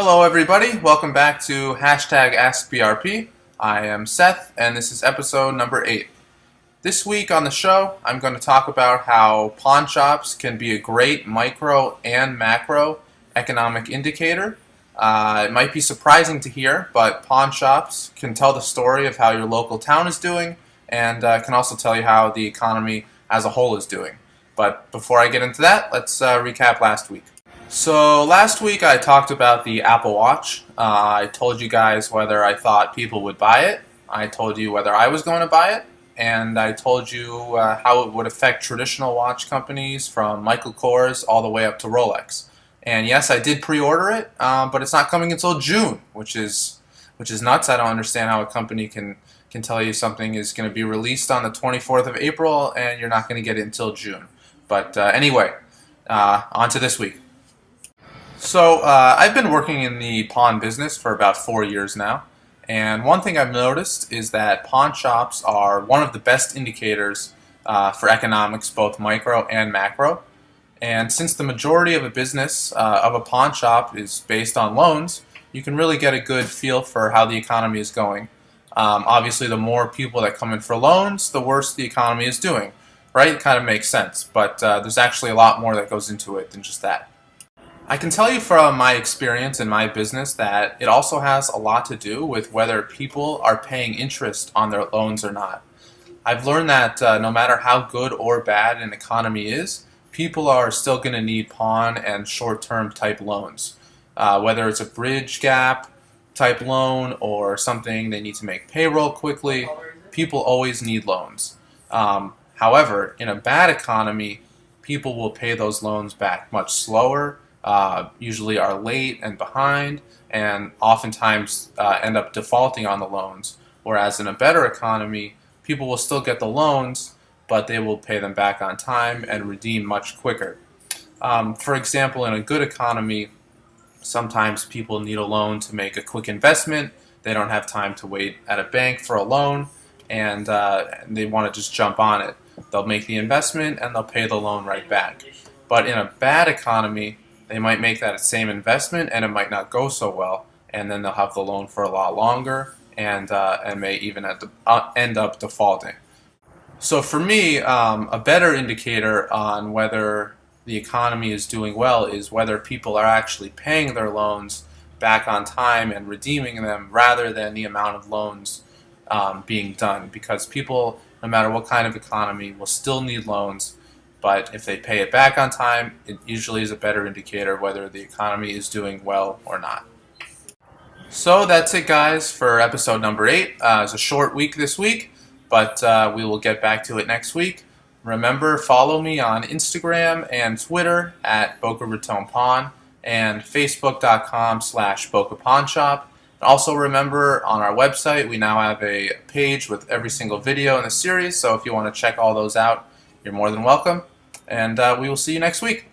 Hello everybody, welcome back to hashtag AskBRP. I am Seth and this is episode number 8. This week on the show I'm going to talk about how pawn shops can be a great micro and macro economic indicator. It might be surprising to hear, but pawn shops can tell the story of how your local town is doing and can also tell you how the economy as a whole is doing. But before I get into that, let's recap last week. So last week I talked about the Apple Watch. I told you guys whether I thought people would buy it. I told you whether I was going to buy it. And I told you how it would affect traditional watch companies from Michael Kors all the way up to Rolex. And yes, I did pre-order it, but it's not coming until June, which is nuts. I don't understand how a company can tell you something is going to be released on the 24th of April and you're not going to get it until June. But anyway, on to this week. So I've been working in the pawn business for about 4 years now, and one thing I've noticed is that pawn shops are one of the best indicators for economics, both micro and macro. And since the majority of a business of a pawn shop is based on loans, you can really get a good feel for how the economy is going. Obviously, the more people that come in for loans, the worse the economy is doing, right? It kind of makes sense, but there's actually a lot more that goes into it than just that. I can tell you from my experience in my business that it also has a lot to do with whether people are paying interest on their loans or not. I've learned that no matter how good or bad an economy is, people are still going to need pawn and short-term type loans. Whether it's a bridge gap type loan or something they need to make payroll quickly, people always need loans. However, in a bad economy, people will pay those loans back much slower, usually are late and behind, and oftentimes end up defaulting on the loans. Whereas in a better economy, people will still get the loans, but they will pay them back on time and redeem much quicker. For example, in a good economy, sometimes people need a loan to make a quick investment. They don't have time to wait at a bank for a loan, and they want to just jump on it. They'll make the investment and they'll pay the loan right back. But in a bad economy, they might make that same investment and it might not go so well, and then they'll have the loan for a lot longer and may even end up defaulting. So for me, a better indicator on whether the economy is doing well is whether people are actually paying their loans back on time and redeeming them rather than the amount of loans being done, because people, no matter what kind of economy, will still need loans. But if they pay it back on time, it usually is a better indicator whether the economy is doing well or not. So that's it, guys, for episode number 8. It's a short week this week, but we will get back to it next week. Remember, follow me on Instagram and Twitter at Boca Raton Pawn and Facebook.com/Boca Pawn Shop. And also remember, on our website, we now have a page with every single video in the series, so if you want to check all those out, you're more than welcome. And we will see you next week.